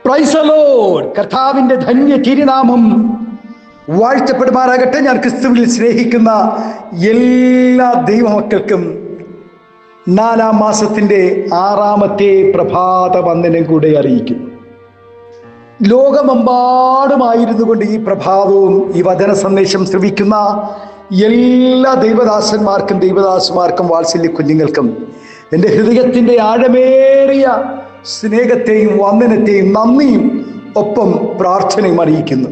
Praise the Lord. കർത്താവിന്റെ ധന്യ തിരുനാമം വാഴ്ത്തപ്പെടുമാറാകട്ടെ. ഞാൻ ക്രിസ്തുവിൽ സ്നേഹിക്കുന്ന എല്ലാ ദൈവമക്കൾക്കും 4-ാം മാസത്തിന്റെ 6-ാമത്തെ പ്രഭാത വന്ദനം കൂടെ അറിയിക്കുന്നു. ലോകമെമ്പാടുമായിരുന്നു കൊണ്ട് ഈ പ്രഭാതവും ഈ വചന സന്ദേശം ശ്രവിക്കുന്ന എല്ലാ ദൈവദാസന്മാർക്കും ദൈവദാസന്മാർക്കും വാത്സല്യ കുഞ്ഞുങ്ങൾക്കും എൻ്റെ ഹൃദയത്തിൻ്റെ ആഴമേറിയ സ്നേഹത്തെയും വന്ദനത്തെയും നന്ദിയും ഒപ്പം പ്രാർത്ഥനയും അറിയിക്കുന്നു.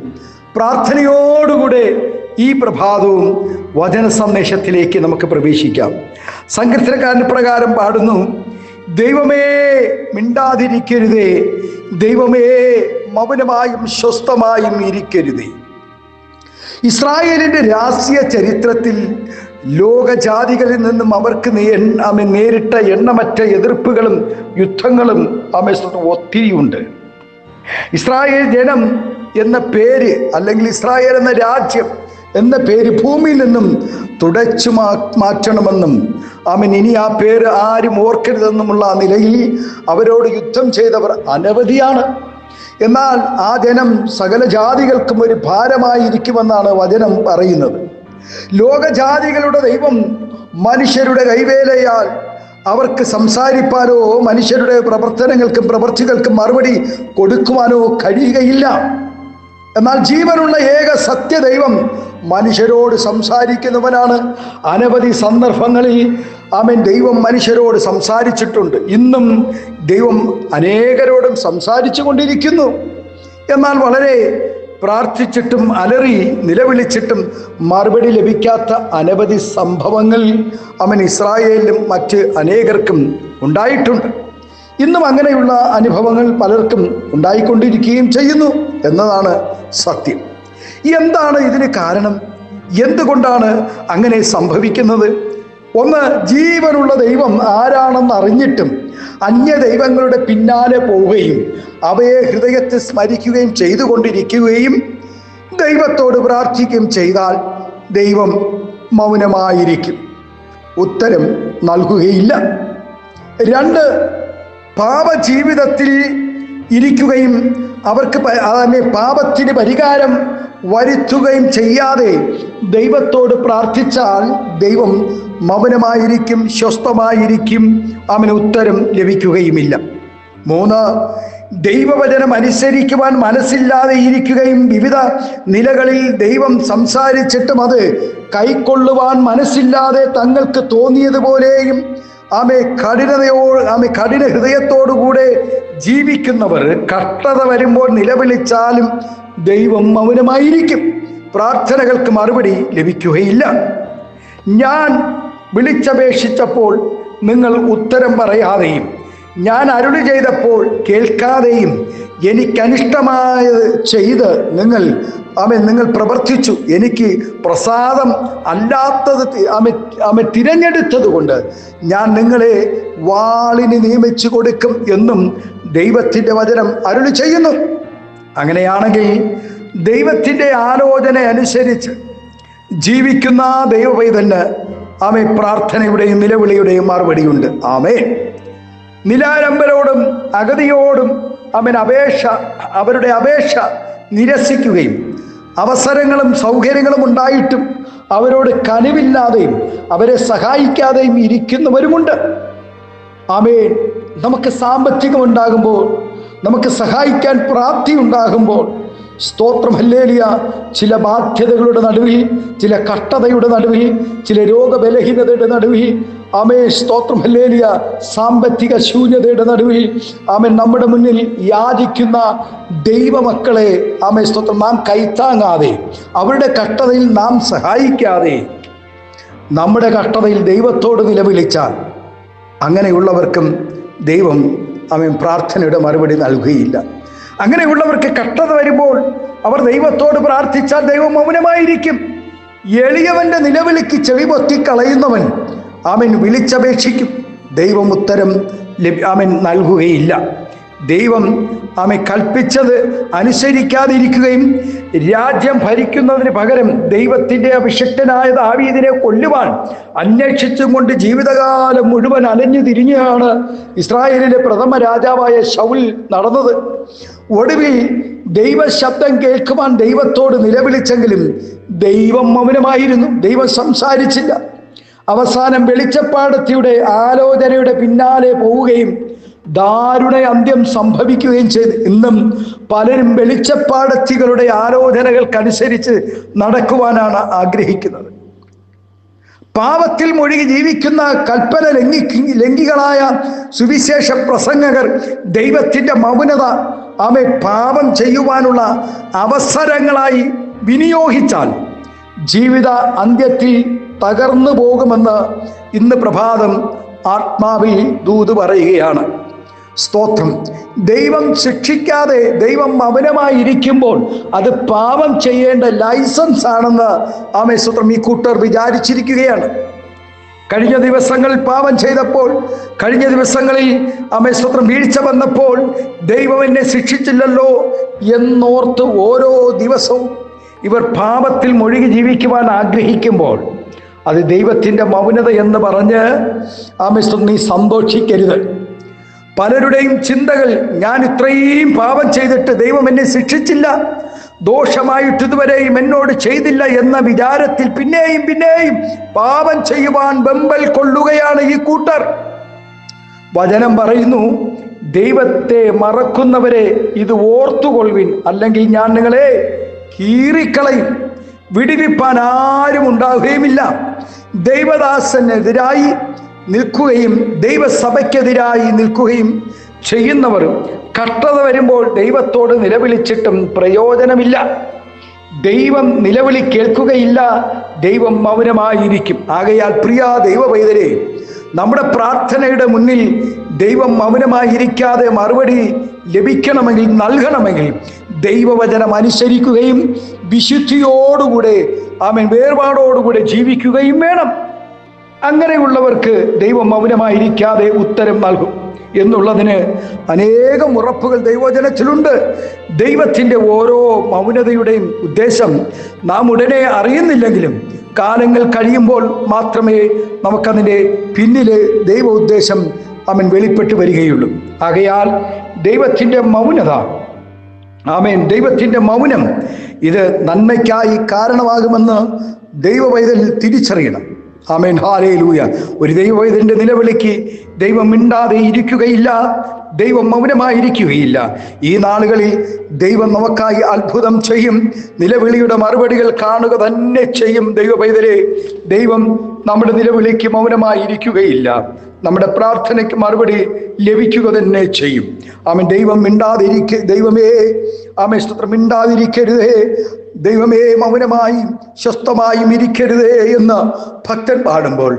പ്രാർത്ഥനയോടുകൂടെ ഈ പ്രഭാതവും വചന സന്ദേശത്തിലേക്ക് നമുക്ക് പ്രവേശിക്കാം. സങ്കീർത്തനക്കാരൻ പ്രകാരം പാടുന്നു: ദൈവമേ മിണ്ടാതിരിക്കരുതേ, ദൈവമേ മൗനമായും സ്വസ്ഥമായും ഇരിക്കരുതേ. ഇസ്രായേലിന്റെ രാഷ്ട്രീയ ചരിത്രത്തിൽ ലോകജാതികളിൽ നിന്നും അവർക്ക് നേരിട്ട എണ്ണമറ്റ എതിർപ്പുകളും യുദ്ധങ്ങളും ഒത്തിരിയുണ്ട്. ഇസ്രായേൽ ജനം എന്ന പേര്, അല്ലെങ്കിൽ ഇസ്രായേൽ എന്ന രാജ്യം എന്ന പേര് ഭൂമിയിൽ നിന്നും തുടച്ചു മാറ്റണമെന്നും ഇനി ആ പേര് ആരും ഓർക്കരുതെന്നുമുള്ള നിലയിൽ അവരോട് യുദ്ധം ചെയ്തവർ അനവധിയാണ്. എന്നാൽ ആ ജനം സകല ജാതികൾക്കും ഒരു ഭാരമായിരിക്കുമെന്നാണ് വചനം പറയുന്നത്. ലോകജാതികളുടെ ദൈവം മനുഷ്യരുടെ കൈവേലയാൽ അവർക്ക് സംസാരിപ്പാനോ മനുഷ്യരുടെ പ്രവർത്തനങ്ങൾക്കും പ്രവൃത്തികൾക്കും മറുപടി കൊടുക്കുവാനോ കഴിയുകയില്ല. എന്നാൽ ജീവനുള്ള ഏക സത്യദൈവം മനുഷ്യരോട് സംസാരിക്കുന്നവനാണ്. അനവധി സന്ദർഭങ്ങളിൽ ദൈവം മനുഷ്യരോട് സംസാരിച്ചിട്ടുണ്ട്. ഇന്നും ദൈവം അനേകരോടും സംസാരിച്ചു കൊണ്ടിരിക്കുന്നു. എന്നാൽ വളരെ പ്രാർത്ഥിച്ചിട്ടും അലറി നിലവിളിച്ചിട്ടും മറുപടി ലഭിക്കാത്ത അനവധി സംഭവങ്ങൾ ഇസ്രായേലിലും മറ്റ് അനേകർക്കും ഉണ്ടായിട്ടുണ്ട്. ഇന്നും അങ്ങനെയുള്ള അനുഭവങ്ങൾ പലർക്കും ഉണ്ടായിക്കൊണ്ടിരിക്കുകയും ചെയ്യുന്നു എന്നതാണ് സത്യം. എന്താണ് ഇതിന് കാരണം? എന്തുകൊണ്ടാണ് അങ്ങനെ സംഭവിക്കുന്നത്? ഒന്ന്, ജീവനുള്ള ദൈവം ആരാണെന്ന് അറിഞ്ഞിട്ടും അന്യ ദൈവങ്ങളുടെ പിന്നാലെ പോവുകയും അവയെ ഹൃദയത്തിൽ സ്മരിക്കുകയും ചെയ്തുകൊണ്ടിരിക്കുകയും ദൈവത്തോട് പ്രാർത്ഥിക്കുകയും ചെയ്താൽ ദൈവം മൗനമായിരിക്കും, ഉത്തരം നൽകുകയില്ല. 2, പാപജീവിതത്തിൽ ഇരിക്കുകയും അവർക്ക് പാപത്തിന് പരിഹാരം വരുത്തുകയും ചെയ്യാതെ ദൈവത്തോട് പ്രാർത്ഥിച്ചാൽ ദൈവം മൗനമായിരിക്കും, സ്വസ്ഥമായിരിക്കും, അവന് ഉത്തരം ലഭിക്കുകയുമില്ല. 3, ദൈവവചനം അനുസരിക്കുവാൻ മനസ്സില്ലാതെ ഇരിക്കുകയും വിവിധ നിലകളിൽ ദൈവം സംസാരിച്ചിട്ടും അത് കൈക്കൊള്ളുവാൻ മനസ്സില്ലാതെ തങ്ങൾക്ക് തോന്നിയതുപോലെയും കഠിന ഹൃദയത്തോടുകൂടെ ജീവിക്കുന്നവർ കഷ്ടത വരുമ്പോൾ നിലവിളിച്ചാലും ദൈവം മൗനമായിരിക്കും, പ്രാർത്ഥനകൾക്ക് മറുപടി ലഭിക്കുകയില്ല. ഞാൻ വിളിച്ചപേക്ഷിച്ചപ്പോൾ നിങ്ങൾ ഉത്തരം പറയാതെയും ഞാൻ അരുളി ചെയ്തപ്പോൾ കേൾക്കാതെയും എനിക്കനിഷ്ടമായത് ചെയ്ത് നിങ്ങൾ പ്രവർത്തിച്ചു. എനിക്ക് പ്രസാദം അല്ലാത്തത് തിരഞ്ഞെടുത്തത് കൊണ്ട് ഞാൻ നിങ്ങളെ വാളിന് നിയമിച്ചു കൊടുക്കും എന്നും ദൈവത്തിൻ്റെ വചനം അരുളി ചെയ്യുന്നു. അങ്ങനെയാണെങ്കിൽ ദൈവത്തിൻ്റെ ആലോചന അനുസരിച്ച് ജീവിക്കുന്ന ദൈവപൈതലിന് പ്രാർത്ഥനയുടെയും നിലവിളിയുടെയും മറുപടിയുണ്ട്. ആമേൻ. നിലാരംബരോടും അഗതിയോടും അവരുടെ അപേക്ഷ നിരസിക്കുകയും അവസരങ്ങളും സൗകര്യങ്ങളും ഉണ്ടായിട്ടും അവരോട് കനിവില്ലാതെയും അവരെ സഹായിക്കാതെയും ഇരിക്കുന്നവരുമുണ്ട്. ആമേൻ. നമുക്ക് സാമ്പത്തികം ഉണ്ടാകുമ്പോൾ, നമുക്ക് സഹായിക്കാൻ പ്രാപ്തി ഉണ്ടാകുമ്പോൾ സ്തോത്രം, ഹല്ലേലൂയ, ചില ബാധ്യതകളുടെ നടുവിൽ, ചില കഷ്ടതയുടെ നടുവിൽ, ചില രോഗബലഹീനതയുടെ നടുവിൽ, സ്തോത്രം, ഹല്ലേലൂയ, സാമ്പത്തിക ശൂന്യതയുടെ നടുവിൽ നമ്മുടെ മുന്നിൽ യാചിക്കുന്ന ദൈവമക്കളെ സ്തോത്രം, നാം കൈത്താങ്ങാതെ, അവരുടെ കഷ്ടതയിൽ നാം സഹായിക്കാതെ നമ്മുടെ കഷ്ടതയിൽ ദൈവത്തോട് നിലവിളിച്ചാൽ അങ്ങനെയുള്ളവർക്കും ദൈവം പ്രാർത്ഥനയുടെ മറുപടി നൽകുകയില്ല. അങ്ങനെയുള്ളവർക്ക് കഷ്ടത വരുമ്പോൾ അവർ ദൈവത്തോട് പ്രാർത്ഥിച്ചാൽ ദൈവം മൗനമായിരിക്കും. എളിയവന്റെ നിലവിളിക്ക് ചെവി പൊത്തിക്കളയുന്നവൻ വിളിച്ചപേക്ഷിക്കും, ദൈവം ഉത്തരം നൽകുകയില്ല. ദൈവം കൽപ്പിച്ചത് അനുസരിക്കാതിരിക്കുകയും രാജ്യം ഭരിക്കുന്നതിന് പകരം ദൈവത്തിൻ്റെ അഭിഷിക്തനായ ദാവീദിനെ കൊല്ലുവാൻ അന്വേഷിച്ചും കൊണ്ട് ജീവിതകാലം മുഴുവൻ അലഞ്ഞു തിരിഞ്ഞാണ് ഇസ്രായേലിലെ പ്രഥമ രാജാവായ ശൗൽ നടന്നത്. ഒടുവിൽ ദൈവശബ്ദം കേൾക്കുവാൻ ദൈവത്തോട് നിലവിളിച്ചെങ്കിലും ദൈവം മൗനമായിരുന്നു. ദൈവം സംസാരിച്ചില്ല. അവസാനം വെളിച്ചപ്പാടത്തിയുടെ ആലോചനയുടെ പിന്നാലെ പോവുകയും ദാരുണ അന്ത്യം സംഭവിക്കുകയും ചെയ്തു. ഇന്നും പലരും വെളിച്ചപ്പാടത്തികളുടെ ആലോചനകൾക്കനുസരിച്ച് നടക്കുവാനാണ് ആഗ്രഹിക്കുന്നത്. പാപത്തിൽ മുഴുകി ജീവിക്കുന്ന കൽപ്പന ലംഘികളായ സുവിശേഷ പ്രസംഗകർ ദൈവത്തിൻ്റെ മൗനത പാപം ചെയ്യുവാനുള്ള അവസരങ്ങളായി വിനിയോഗിച്ചാൽ ജീവിത അന്ത്യത്തിൽ തകർന്നു പോകുമെന്ന് ഇന്ന് പ്രഭാതം ആത്മാവിൽ ദൂത് പറയുകയാണ്. സ്തോത്രം. ദൈവം ശിക്ഷിക്കാതെ ദൈവം മൗനമായിരിക്കുമ്പോൾ അത് പാപം ചെയ്യേണ്ട ലൈസൻസ് ആണെന്ന് സ്തോത്രം ഈ കൂട്ടർ വിചാരിച്ചിരിക്കുകയാണ്. കഴിഞ്ഞ ദിവസങ്ങളിൽ പാപം ചെയ്തപ്പോൾ, കഴിഞ്ഞ ദിവസങ്ങളിൽ സ്തോത്രം വീഴ്ച വന്നപ്പോൾ ദൈവം എന്നെ ശിക്ഷിച്ചില്ലല്ലോ എന്നോർത്ത് ഓരോ ദിവസവും ഇവർ പാപത്തിൽ മുഴുകി ജീവിക്കുവാൻ ആഗ്രഹിക്കുമ്പോൾ അത് ദൈവത്തിൻ്റെ മൗനത എന്ന് പറഞ്ഞ് നീ സന്തോഷിക്കരുത്. പലരുടെയും ചിന്തകൾ, ഞാൻ ഇത്രയും പാപം ചെയ്തിട്ട് ദൈവം എന്നെ ശിക്ഷിച്ചില്ല, ദോഷമായിട്ട് ഇതുവരെയും എന്നോട് ചെയ്തില്ല എന്ന വിചാരത്തിൽ പിന്നെയും പിന്നെയും പാപം ചെയ്യുവാൻ വെമ്പൽ കൊള്ളുകയാണ് ഈ കൂട്ടർ. വചനം പറയുന്നു, ദൈവത്തെ മറക്കുന്നവരെ ഇത് ഓർത്തുകൊള്ളുവിൻ, അല്ലെങ്കിൽ ഞാൻ നിങ്ങളെ കീറിക്കളയും. വിടുവിപ്പാൻ ആരും ഉണ്ടാവുകയുമില്ല. ദൈവദാസനെതിരായി നിൽക്കുകയും ദൈവസഭയ്ക്കെതിരായി നിൽക്കുകയും ചെയ്യുന്നവർ കഷ്ടത വരുമ്പോൾ ദൈവത്തോട് നിലവിളിച്ചിട്ടും പ്രയോജനമില്ല. ദൈവം നിലവിളി കേൾക്കുകയില്ല, ദൈവം മൗനമായിരിക്കും. ആകയാൽ പ്രിയ ദൈവ പൈതലേ, നമ്മുടെ പ്രാർത്ഥനയുടെ മുന്നിൽ ദൈവം മൗനമായിരിക്കാതെ മറുപടി ലഭിക്കണമെങ്കിൽ, നൽകണമെങ്കിൽ ദൈവവചനം അനുസരിക്കുകയും വിശുദ്ധിയോടുകൂടെ വേർപാടോടുകൂടെ ജീവിക്കുകയും വേണം. അങ്ങനെയുള്ളവർക്ക് ദൈവം മൗനമായിരിക്കാതെ ഉത്തരം നൽകും എന്നുള്ളതിന് അനേകം ഉറപ്പുകൾ ദൈവവചനത്തിലുണ്ട്. ദൈവത്തിൻ്റെ ഓരോ മൗനതയുടെയും ഉദ്ദേശം നാം ഉടനെ അറിയുന്നില്ലെങ്കിലും കാലങ്ങൾ കഴിയുമ്പോൾ മാത്രമേ നമുക്കതിൻ്റെ പിന്നിലെ ദൈവ ഉദ്ദേശം വെളിപ്പെട്ട് വരികയുള്ളൂ. ആകയാൽ ദൈവത്തിൻ്റെ മൗനത, ദൈവത്തിൻ്റെ മൗനം ഇത് നന്മയ്ക്കായി കാരണമാകുമെന്ന് ദൈവവൈതൽ തിരിച്ചറിയണം. ഹല്ലേലൂയ. ഒരു ദൈവവൈതലിൻ്റെ നിലവിളിക്ക് ദൈവം മിണ്ടാതെ ഇരിക്കുകയില്ല, ദൈവം മൗനമായിരിക്കുകയില്ല. ഈ നാളുകളിൽ ദൈവം നമുക്കായി അത്ഭുതം ചെയ്യും. നിലവിളിയുടെ മറുപടികൾ കാണുക തന്നെ ചെയ്യും. ദൈവവൈതലേ, ദൈവം നമ്മുടെ നിലവിളിക്ക് മൗനമായിരിക്കുകയില്ല, നമ്മുടെ പ്രാർത്ഥനയ്ക്ക് മറുപടി ലഭിക്കുക തന്നെ ചെയ്യും. ദൈവം ദൈവമേ സ്തോത്രം മിണ്ടാതിരിക്കരുതേ, ദൈവമേ മൗനമായും സ്വസ്ഥമായും ഇരിക്കരുതേ എന്ന് ഭക്തൻ പാടുമ്പോൾ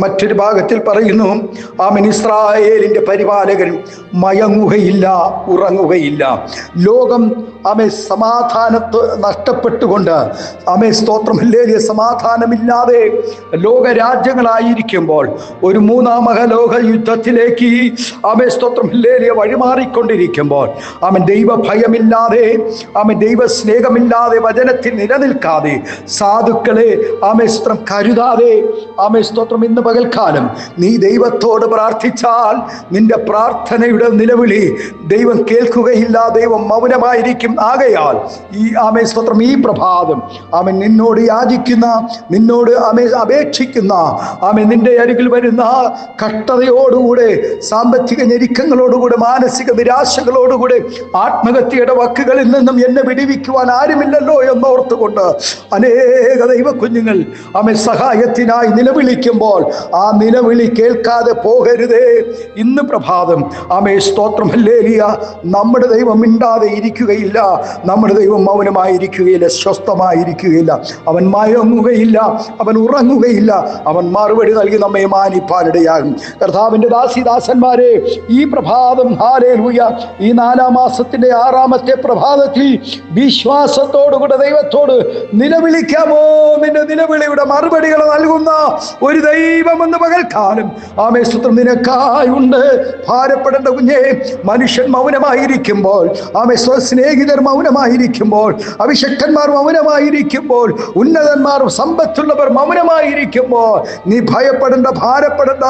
മറ്റൊരു ഭാഗത്തിൽ പറയുന്നു, ഇസ്രായേലിൻ്റെ പരിപാലകൻ മയങ്ങുകയില്ല, ഉറങ്ങുകയില്ല. ലോകം സമാധാനത്ത് നഷ്ടപ്പെട്ടുകൊണ്ട് സ്തോത്രം ഹല്ലേലൂയ സമാധാനമില്ലാതെ ലോകരാജ്യങ്ങളായിരിക്കുമ്പോൾ ഒരു മൂന്നാം മഹാലോക യുദ്ധത്തിലേക്ക് സ്തോത്രം ഹല്ലേലൂയ വഴിമാറിക്കൊണ്ടിരിക്കുമ്പോൾ ദൈവഭയമില്ലാതെ ദൈവസ്നേഹമില്ലാതെ വചനത്തിൽ നിലനിൽക്കാതെ സാധുക്കളെ സ്തോത്രം കരുതാതെ സ്തോത്രം ഇന്ന് പകൽക്കാലം നീ ദൈവത്തോട് പ്രാർത്ഥിച്ചാൽ നിന്റെ പ്രാർത്ഥനയുടെ നിലവിളി ദൈവം കേൾക്കുകയില്ല, ദൈവം മൗനമായിരിക്കും. ആകയാൽ ഈ സ്തോത്രം ഈ പ്രഭാതം നിന്നോട് യാചിക്കുന്ന, നിന്നോട് അപേക്ഷിക്കുന്ന നിന്റെ അരികിൽ വരുന്ന കഷ്ടതയോടുകൂടെ, സാമ്പത്തിക ഞെരുക്കങ്ങളോടുകൂടെ, മാനസിക നിരാശകളോടുകൂടെ, ആത്മഹത്യയുടെ വാക്കുകളിൽ നിന്നും എന്നെ വിടുവിക്കുവാൻ ആരുമില്ലല്ലോ എന്നോർത്തുകൊണ്ട് അനേക ദൈവ കുഞ്ഞുങ്ങൾ സഹായത്തിനായി നിലവിളിക്കുമ്പോൾ ആ നിലവിളി കേൾക്കാതെ പോകരുതേ. ഇന്ന് പ്രഭാതം സ്തോത്രം ഹല്ലേലൂയ, നമ്മുടെ ദൈവം മിണ്ടാതെ ഇരിക്കുകയില്ല, നമ്മുടെ ദൈവം മൗനമായിരിക്കുകയില്ല, സ്വസ്ഥമായിരിക്കുകയില്ല. അവൻ മയങ്ങുകയില്ല, അവൻ ഉറങ്ങുകയില്ല, അവൻ മറുപടി നൽകി നമ്മെ മാനിപ്പാനിടയാകും. കർത്താവിൻ്റെ ദാസിദാസന്മാരെ, ഈ പ്രഭാതം ഹല്ലേലൂയ, ഈ 4 മാസത്തിൻ്റെ 6ാമത്തെ പ്രഭാതത്തിൽ വിശ്വാസത്തോട് ധൈര്യത്തോടുകൂടെ ദൈവത്തോട് നിലവിളിക്കാമോ? നിന്റെ നിലവിളിയുടെ മറുപടികൾ നൽകുന്ന ഒരു ദൈവമെന്ന് പകൽക്കാലം ആമേ സ്തോത്രം നിനക്കായുണ്ട്. ഭാരപ്പെടേണ്ട കുഞ്ഞേ, മനുഷ്യൻ മൗനമായിരിക്കുമ്പോൾ, ആമേ സ്നേഹിതർ മൗനമായിരിക്കുമ്പോൾ, അഭിഷക്തന്മാർ മൗനമായിരിക്കുമ്പോൾ, ഉന്നതന്മാർ സമ്പത്തുള്ളവർ മൗനമായിരിക്കുമ്പോൾ, നീ ഭയപ്പെടേണ്ട, ഭാരപ്പെടേണ്ട.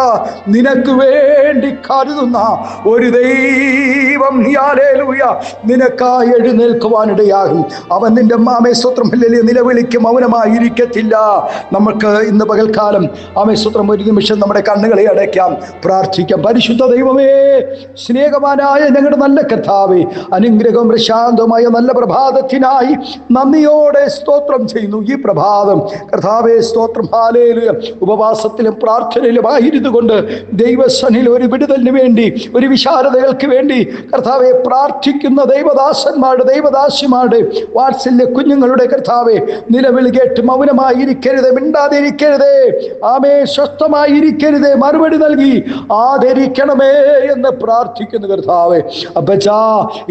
നിനക്ക് വേണ്ടി കരുതുന്ന ഒരു ദൈവം ഹല്ലേലൂയ നിനക്കായി എഴുന്നേൽക്കുവാനിടയാകും. അവൻ നിന്റെ ആമേ സ്തോത്രം നിലവിളിക്ക് മൗനമായിരിക്കത്തില്ല. നമുക്ക് ഇന്ന് പകൽക്കാലം ആമേ സ്തോത്രം ഒരു നിമിഷം നമ്മുടെ കണ്ണുകളെ അടയ്ക്കാം, പ്രാർത്ഥിക്കാം. പരിശുദ്ധ ദൈവമേ, സ്നേഹവാനായ ഞങ്ങളുടെ നല്ല കർത്താവേ, അനുഗ്രഹം പ്രശാന്തമായ നല്ല പ്രഭാതത്തിനായി നന്ദിയോടെ സ്തോത്രം ചെയ്യുന്നു. ഈ പ്രഭാതം കർത്താവേ സ്തോത്രം ഹല്ലേലൂയ ഉപവാസത്തിലും പ്രാർത്ഥനയിലുമായിരുന്നു കൊണ്ട് ദൈവസന്നിധിയിൽ ഒരു വിടുതലിന് വേണ്ടി, ഒരു വിശാലതകൾക്ക് വേണ്ടി കർത്താവെ പ്രാർത്ഥിക്കുന്ന ദൈവദാസന്മാരുടെ, ദൈവദാസിമാരുടെ, വാത്സല്യ കുഞ്ഞുങ്ങളുടെ കർത്താവെ നിലവിളി കേട്ട് മൗനമായിരിക്കരുത്, മിണ്ടാതിരിക്കരുതേ, ആമേ സ്വസ്ഥമായിരിക്കരുതേ, മറുപടി നൽകി ആദരിക്കണമേ എന്ന് പ്രാർത്ഥിക്കുന്നു കർത്താവെ. അപ്പച്ചാ,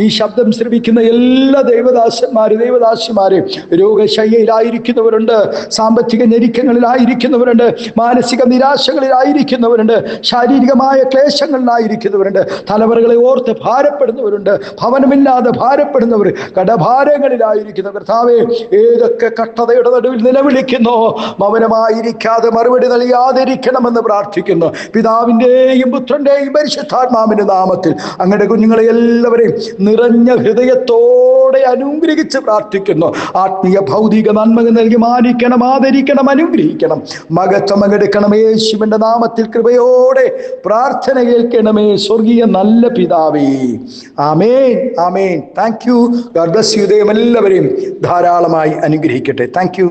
ഈ ശബ്ദം ശ്രവിക്കുന്ന എല്ലാ ദൈവദാസന്മാരും, ദൈവദാസിമാരും രോഗശയ്യയിലായിരിക്കുന്നവരുണ്ട്, സാമ്പത്തിക ഞെരുക്കങ്ങളിലായിരിക്കുന്നവരുണ്ട്, മാനസിക നിരാശകളിലായിരിക്കുന്നവരുണ്ട്, ശാരീരികമായ ക്ലേശങ്ങളിലായിരിക്കുന്നവരുണ്ട്, തലമുറകളെ ഓർത്ത് ഭാരപ്പെടുന്നവരുണ്ട്, ഭവനമില്ലാതെ ഭാരപ്പെടുന്നവർ, കടഭാരങ്ങളിലായിരിക്കുന്ന കർത്താവേ, ഏതൊക്കെ കഷ്ടതയുടെ നടുവിൽ നിലവിളിക്കുന്നു, മൗനമായിരിക്കാതെ മറുപടി നൽകാതിരിക്കണമെന്ന് പ്രാർത്ഥിക്കുന്നു. പിതാവിൻ്റെയും പുത്രൻ്റെയും പരിശുദ്ധാത്മാവിൻ്റെ നാമത്തിൽ അങ്ങയുടെ കുഞ്ഞുങ്ങളെ എല്ലാവരെയും നിറഞ്ഞ ഹൃദയത്തോടെ അനുഗ്രഹിച്ച് പ്രാർത്ഥിക്കുന്നു. ആത്മീയ ഭൗതിക നന്മകൾ നൽകി മാനിക്കണം, ആദരിക്കണം, അനുഗ്രഹിക്കണം, മകത്വം എടുക്കണം. യേശുവിൻ്റെ നാമത്തിൽ കൃപയോടെ പ്രാർത്ഥന കേൾക്കണമേ സ്വർഗീയ നല്ല പിതാവേ. ആമേൻ, ആമേൻ. Thank you. God bless you. ദൈവം എല്ലാവരെയും ധാരാളമായി അനുഗ്രഹിക്കട്ടെ. Thank U.